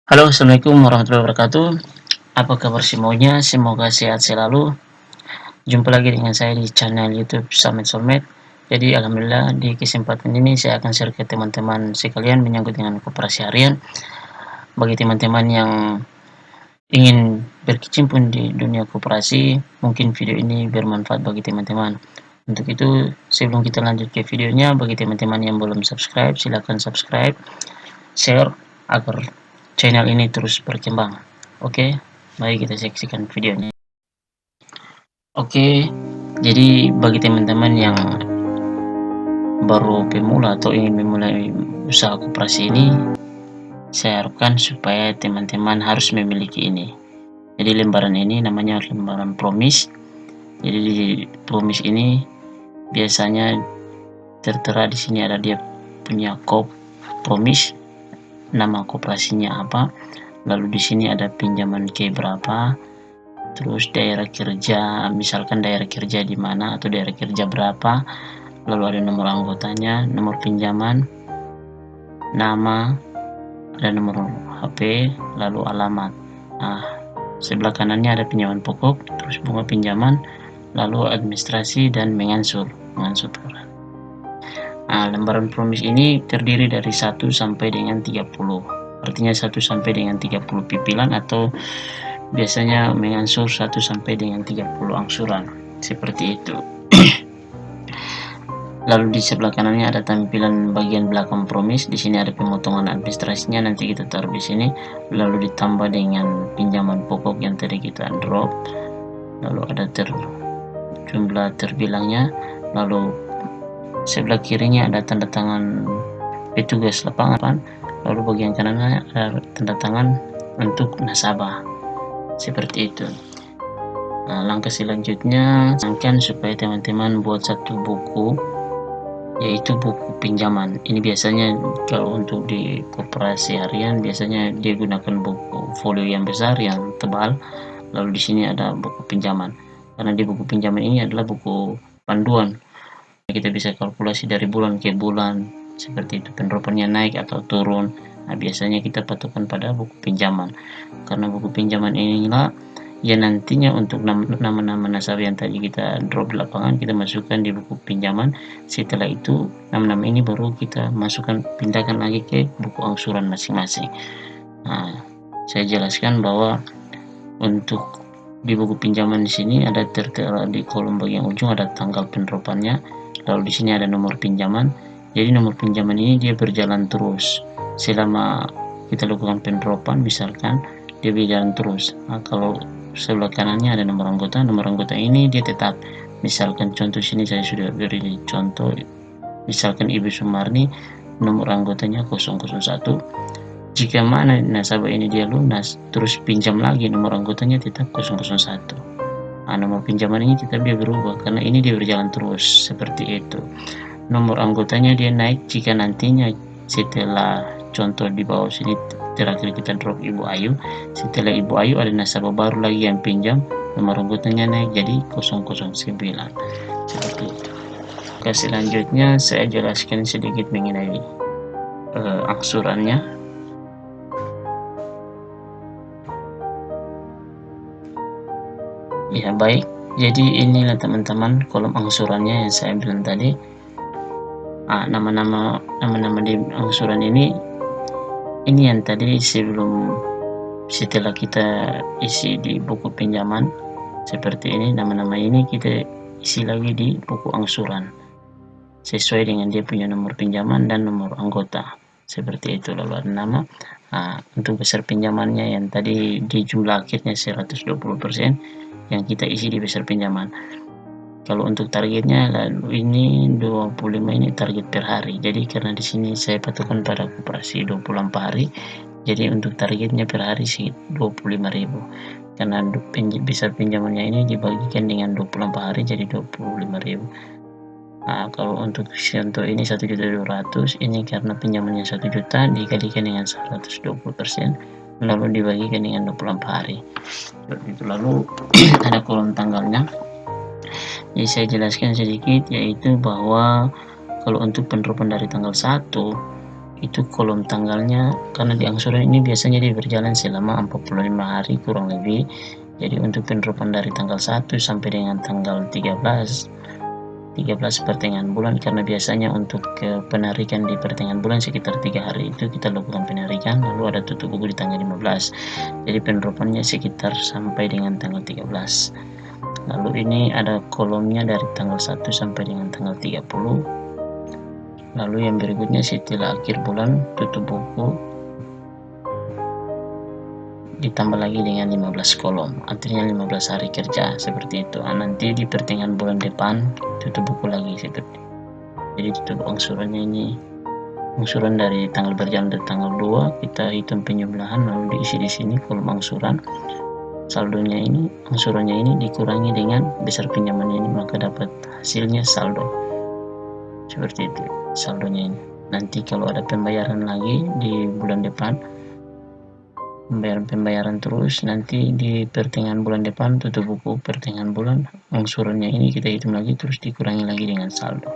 Halo, assalamualaikum warahmatullahi wabarakatuh. Apa kabar semuanya? Semoga sehat selalu. Jumpa lagi dengan saya di channel YouTube Summit Soulmate. Jadi, alhamdulillah di kesempatan ini saya akan share ke teman-teman sekalian menyangkut dengan koperasi harian. Bagi teman-teman yang ingin berkecimpung di dunia koperasi, mungkin video ini bermanfaat bagi teman-teman. Untuk itu, sebelum kita lanjut ke videonya, bagi teman-teman yang belum subscribe, silakan subscribe, share agar channel ini terus berkembang. Oke, mari kita saksikan videonya. Oke, jadi bagi teman-teman yang baru pemula atau ingin memulai usaha koperasi ini, saya harapkan supaya teman-teman harus memiliki ini. Jadi lembaran ini namanya lembaran promis. Jadi di promis ini biasanya tertera di sini ada dia punya kop promis, nama koperasinya apa, lalu di sini ada pinjaman ke berapa, terus daerah kerja, misalkan daerah kerja di mana atau daerah kerja berapa, lalu ada nomor anggotanya, nomor pinjaman, nama, ada nomor HP, lalu alamat. Nah, sebelah kanannya ada pinjaman pokok, terus bunga pinjaman, lalu administrasi dan mengansur orang. Nah, lembaran promis ini terdiri dari 1 sampai dengan 30. Artinya 1 sampai dengan 30 pipilan atau biasanya mengansur 1 sampai dengan 30 angsuran. Seperti itu. Lalu di sebelah kanannya ada tampilan bagian belakang promis. Di sini ada pemotongan administrasinya, nanti kita taruh di sini. Lalu ditambah dengan pinjaman pokok yang tadi kita drop. Lalu ada jumlah terbilangnya. Lalu sebelah kirinya ada tanda tangan petugas lapangan. Lalu bagian kanannya ada tanda tangan untuk nasabah. Seperti itu. Nah, langkah selanjutnya akan supaya teman-teman buat satu buku, yaitu buku pinjaman. Ini biasanya kalau untuk di koperasi harian biasanya dia gunakan buku folio yang besar yang tebal. Lalu di sini ada buku pinjaman. Karena di buku pinjaman ini adalah buku panduan. Kita bisa kalkulasi dari bulan ke bulan seperti itu, penerapannya naik atau turun. Nah, biasanya kita patokan pada buku pinjaman. Karena buku pinjaman inilah ya nantinya untuk nama-nama nasabah yang tadi kita drop di lapangan kita masukkan di buku pinjaman. Setelah itu nama-nama ini baru kita masukkan, pindahkan lagi ke buku angsuran masing-masing. Nah, saya jelaskan bahwa untuk di buku pinjaman di sini ada tertera di kolom bagian ujung ada tanggal penerapannya, lalu di sini ada nomor pinjaman. Jadi nomor pinjaman ini dia berjalan terus selama kita lakukan penerapan, misalkan dia berjalan terus. Nah, kalau sebelah kanannya ada nomor anggota ini dia tetap, misalkan contoh sini saya sudah beri contoh, misalkan Ibu Sumarni nomor anggotanya 001. Jika mana nasabah ini dia lunas terus pinjam lagi, nomor anggotanya tetap 001. Nah, nomor pinjaman ini tetap dia berubah karena ini dia berjalan terus seperti itu. Nomor anggotanya dia naik jika nantinya setelah contoh di bawah sini terakhir kita drop Ibu Ayu, setelah Ibu Ayu ada nasabah baru lagi yang pinjam, nomor anggotanya naik jadi 009 seperti itu. Oke, selanjutnya saya jelaskan sedikit mengenai angsurannya. Ya baik, jadi inilah teman-teman kolom angsurannya yang saya bilang tadi. Nama-nama di angsuran ini yang tadi setelah kita isi di buku pinjaman seperti ini, nama-nama ini kita isi lagi di buku angsuran sesuai dengan dia punya nomor pinjaman dan nomor anggota seperti itu. Lalu ada nama. Untuk besar pinjamannya yang tadi di jumlah akhirnya 120% yang kita isi di besar pinjaman. Kalau untuk targetnya lalu ini 25 ini target per hari. Jadi karena di sini saya patokan pada koperasi 24 hari. Jadi untuk targetnya per hari sih 25.000. Karena bisa pinjamannya ini dibagikan dengan 24 hari jadi 25.000. Nah, kalau untuk contoh ini 1.200.000 ini karena pinjamannya 1 juta dikalikan dengan 120% lalu dibagikan dengan 24 hari. Itu lalu ada kolom tanggalnya. Jadi saya jelaskan sedikit, yaitu bahwa kalau untuk penerapan dari tanggal 1 itu kolom tanggalnya, karena di angsuran ini biasanya dia berjalan selama 45 hari kurang lebih. Jadi untuk penerapan dari tanggal 1 sampai dengan tanggal 13 pertengahan bulan, karena biasanya untuk penarikan di pertengahan bulan sekitar 3 hari itu kita lakukan penarikan, lalu ada tutup buku di tanggal 15. Jadi penerapannya sekitar sampai dengan tanggal 13. Lalu ini ada kolomnya dari tanggal 1 sampai dengan tanggal 30. Lalu yang berikutnya setelah akhir bulan tutup buku ditambah lagi dengan 15 kolom, artinya 15 hari kerja seperti itu. Nanti di pertengahan bulan depan tutup buku lagi seperti. Jadi tutup angsurannya ini, angsuran dari tanggal berjalan dari tanggal 2 kita hitung penjumlahan, lalu diisi di sini kolom angsuran. Saldonya ini, angsurannya ini dikurangi dengan besar pinjamannya ini, maka dapat hasilnya saldo. Seperti itu saldonya ini. Nanti kalau ada pembayaran lagi di bulan depan, pembayaran terus, nanti di pertengahan bulan depan tutup buku pertengahan bulan, angsurannya ini kita hitung lagi terus dikurangi lagi dengan saldo.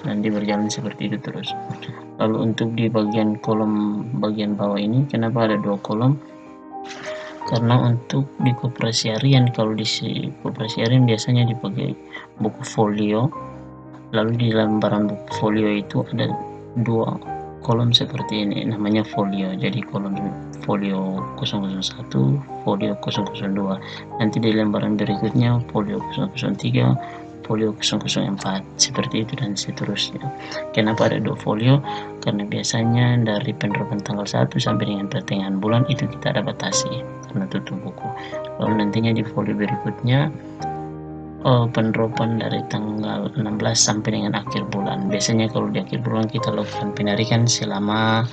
Nanti berjalan seperti itu terus. Lalu untuk di bagian kolom bagian bawah ini, kenapa ada 2 kolom? Karena untuk di koperasi harian, kalau di koperasi harian biasanya dipakai buku folio. Lalu di lembaran buku folio itu ada 2 kolom seperti ini, namanya folio. Jadi kolom folio 001, folio 002. Nanti di lembaran berikutnya folio 003, folio 004, seperti itu dan seterusnya. Kenapa ada 2 folio? Karena biasanya dari penerapan tanggal 1 sampai dengan pertengahan bulan itu kita ada batasi karena tutup buku. Lalu nantinya di folio berikutnya penerapan dari tanggal 16 sampai dengan akhir bulan. Biasanya kalau di akhir bulan kita lakukan penarikan selama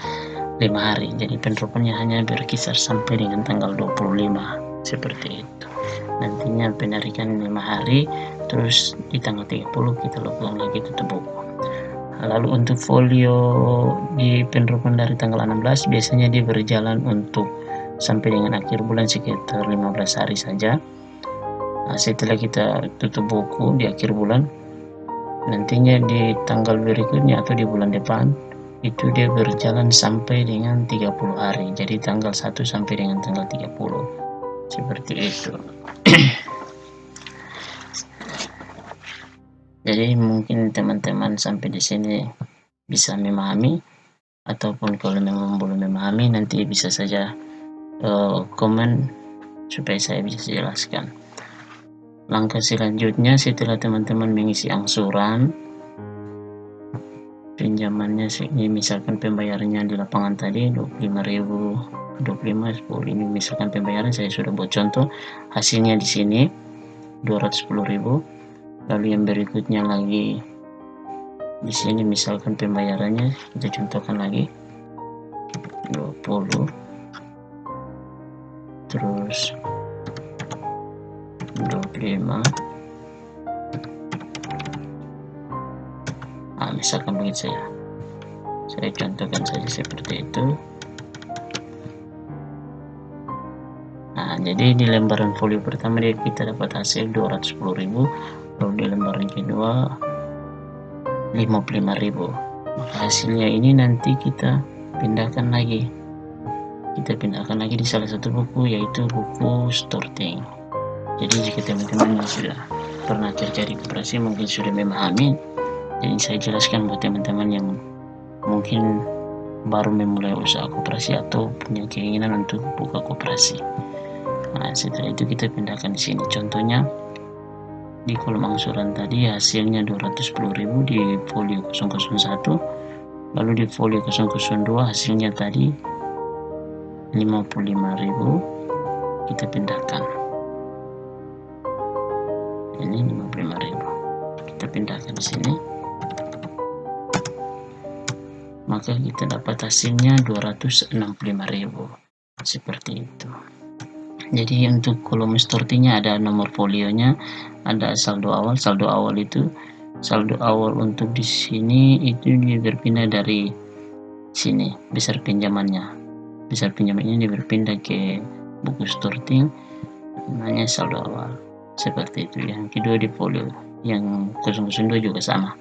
5 hari. Jadi penerapannya hanya berkisar sampai dengan tanggal 25 seperti itu. Nantinya penarikan 5 hari, terus di tanggal 30 kita lakukan lagi tutup buku. Lalu untuk folio di penerapan dari tanggal 16 biasanya dia berjalan untuk sampai dengan akhir bulan sekitar 15 hari saja. Setelah kita tutup buku di akhir bulan, nantinya di tanggal berikutnya atau di bulan depan itu dia berjalan sampai dengan 30 hari. Jadi tanggal 1 sampai dengan tanggal 30. Seperti itu. Jadi mungkin teman-teman sampai di sini bisa memahami, ataupun kalau memang belum memahami nanti bisa saja komen supaya saya bisa jelaskan. Langkah selanjutnya setelah teman-teman mengisi angsuran pinjamannya, misalkan pembayarannya di lapangan tadi 25.000, 25, 10 ini misalkan pembayaran saya sudah buat contoh, hasilnya di sini 210.000. Lalu yang berikutnya lagi di sini misalkan pembayarannya kita contohkan lagi 20, terus 25, misalkan begitu saya contohkan saja seperti itu. Jadi di lembaran folio pertama dia kita dapat hasil 210.000, lalu di lembaran kedua 55.000. Maka hasilnya ini nanti kita pindahkan lagi di salah satu buku, yaitu buku storting. Jadi jika teman-teman yang sudah pernah kerja di koperasi mungkin sudah memahami, jadi saya jelaskan buat teman-teman yang mungkin baru memulai usaha koperasi atau punya keinginan untuk buka koperasi. Setelah itu kita pindahkan di sini. Contohnya di kolom angsuran tadi hasilnya 210.000 di folio 001, lalu di folio 002 hasilnya tadi 55.000, kita pindahkan. Ini 55.000 kita pindahkan di sini, maka kita dapat hasilnya 265.000 seperti itu. Jadi untuk kolom stortingnya ada nomor folionya, ada saldo awal. Saldo awal untuk di sini itu dia berpindah dari sini, besar pinjamannya ini berpindah ke buku storting, namanya saldo awal seperti itu. Yang kedua di folio yang 002 juga sama.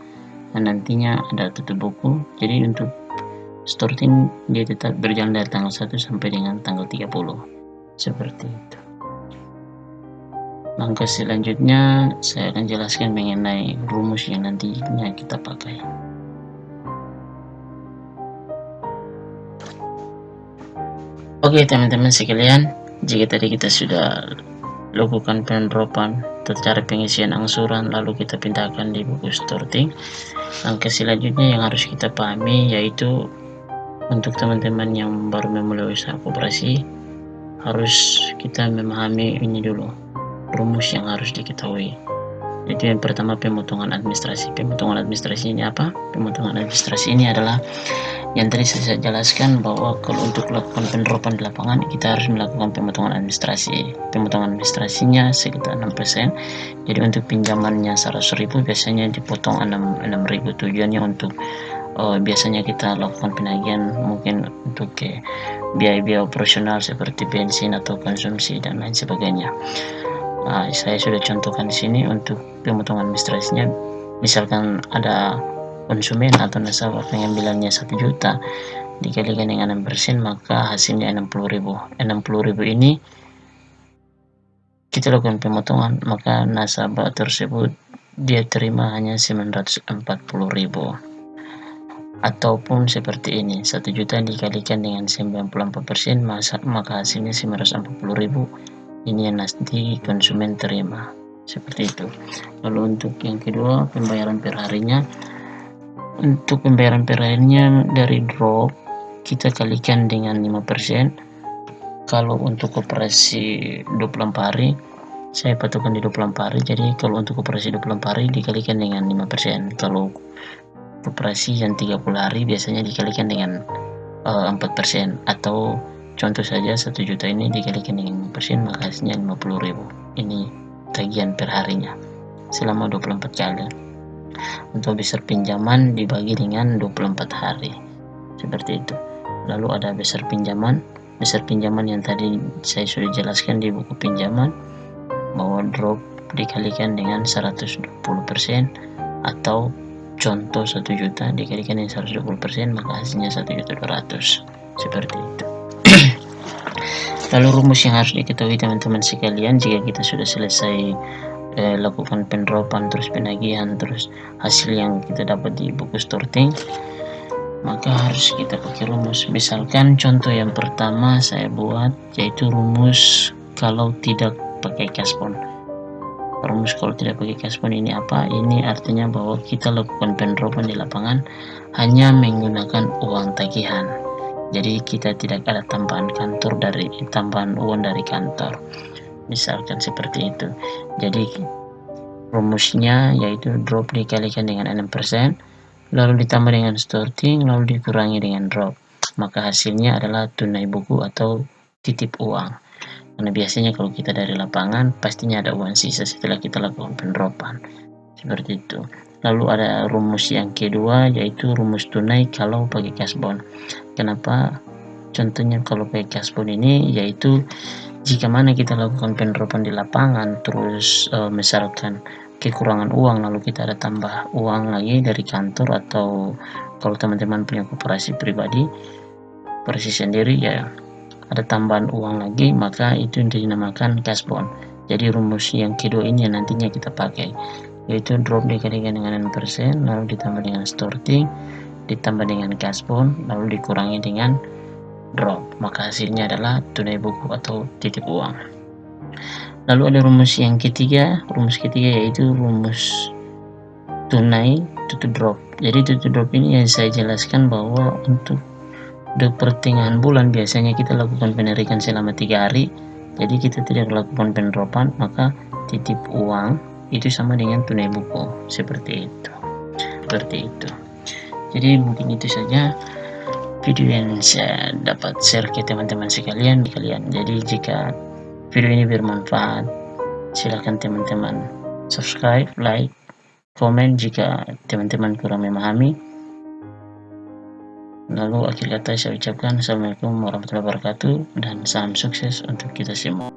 Nantinya ada tutup buku. Jadi untuk starting dia tetap berjalan dari tanggal 1 sampai dengan tanggal 30, seperti itu. Langkah selanjutnya saya akan jelaskan mengenai rumus yang nantinya kita pakai. Oke teman-teman sekalian, jika tadi kita sudah lakukan pendropan atau cara pengisian angsuran lalu kita pindahkan di buku starting, langkah selanjutnya yang harus kita pahami yaitu untuk teman-teman yang baru memulai usaha koperasi, harus kita memahami ini dulu, rumus yang harus diketahui. Jadi yang pertama pemotongan administrasi. Pemotongan administrasi ini apa? Pemotongan administrasi ini adalah yang tadi saya jelaskan bahwa kalau untuk melakukan pendropan di lapangan kita harus melakukan pemotongan administrasi. Pemotongan administrasinya sekitar 6%. Jadi untuk pinjamannya 100.000 biasanya dipotong 6.000. Tujuannya untuk biasanya kita lakukan penagihan mungkin untuk biaya-biaya operasional seperti bensin atau konsumsi dan lain sebagainya. Saya sudah contohkan di sini untuk pemotongan administrasinya. Misalkan ada konsumen atau nasabah pengambilannya 1 juta dikalikan dengan 6%, maka hasilnya 60.000. 60.000 ini kita lakukan pemotongan, maka nasabah tersebut dia terima hanya 940.000. Ataupun seperti ini, 1 juta dikalikan dengan 94%, maka hasilnya 940.000. Ini yang nanti konsumen terima, seperti itu. Lalu untuk yang kedua, pembayaran per harinya. Untuk pembayaran per harinya dari drop kita kalikan dengan 5%. Kalau untuk koperasi 24 hari saya patokan di 24 hari, jadi kalau untuk koperasi 24 hari dikalikan dengan 5%. Kalau koperasi yang 30 hari biasanya dikalikan dengan 4%, atau contoh saja 1 juta ini dikalikan dengan 5%, maka hasilnya 50.000. Ini tagihan per harinya selama 24 kali. Untuk besar pinjaman dibagi dengan 24 hari, seperti itu. Lalu ada besar pinjaman. Besar pinjaman yang tadi saya sudah jelaskan di buku pinjaman bahwa drop dikalikan dengan 120%, atau contoh 1 juta dikalikan dengan 120%, maka hasilnya 1.200.000, seperti itu. Lalu rumus yang harus diketahui teman-teman sekalian jika kita sudah selesai lakukan pendropan terus penagihan terus hasil yang kita dapat di buku starting, maka harus kita pakai rumus. Misalkan contoh yang pertama saya buat yaitu rumus kalau tidak pakai cashbon. Rumus kalau tidak pakai cashbon ini apa? Ini artinya bahwa kita lakukan pendropan di lapangan hanya menggunakan uang tagihan. Jadi kita tidak ada tambahan uang dari kantor. Misalkan seperti itu. Jadi rumusnya yaitu drop dikalikan dengan 6%, lalu ditambah dengan starting, lalu dikurangi dengan drop. Maka hasilnya adalah tunai buku atau titip uang. Karena biasanya kalau kita dari lapangan pastinya ada uang sisa setelah kita lakukan pendropan, seperti itu. Lalu ada rumus yang kedua yaitu rumus tunai kalau pakai cashbon. Kenapa? Contohnya kalau pakai cashbon ini yaitu jika mana kita lakukan pendropan di lapangan terus misalkan kekurangan uang lalu kita ada tambah uang lagi dari kantor, atau kalau teman-teman punya koperasi pribadi, koperasi sendiri ya ada tambahan uang lagi, maka itu dinamakan cashbon. Jadi rumus yang kedua ini yang nantinya kita pakai yaitu drop dikalikan dengan 6%, lalu ditambah dengan starting, ditambah dengan cashbon, lalu dikurangi dengan drop, maka hasilnya adalah tunai buku atau titip uang. Lalu ada rumus yang ketiga. Rumus ketiga yaitu rumus tunai tutup drop. Jadi tutup drop ini yang saya jelaskan bahwa untuk di pertengahan bulan biasanya kita lakukan penarikan selama 3 hari, jadi kita tidak lakukan pendropan, maka titip uang itu sama dengan tunai buku, seperti itu. Jadi mungkin itu saja video yang saya dapat share ke teman-teman sekalian. Jadi jika video ini bermanfaat, silakan teman-teman subscribe, like, komen jika teman-teman kurang memahami. Lalu akhir kata saya ucapkan Assalamualaikum warahmatullahi wabarakatuh dan salam sukses untuk kita semua.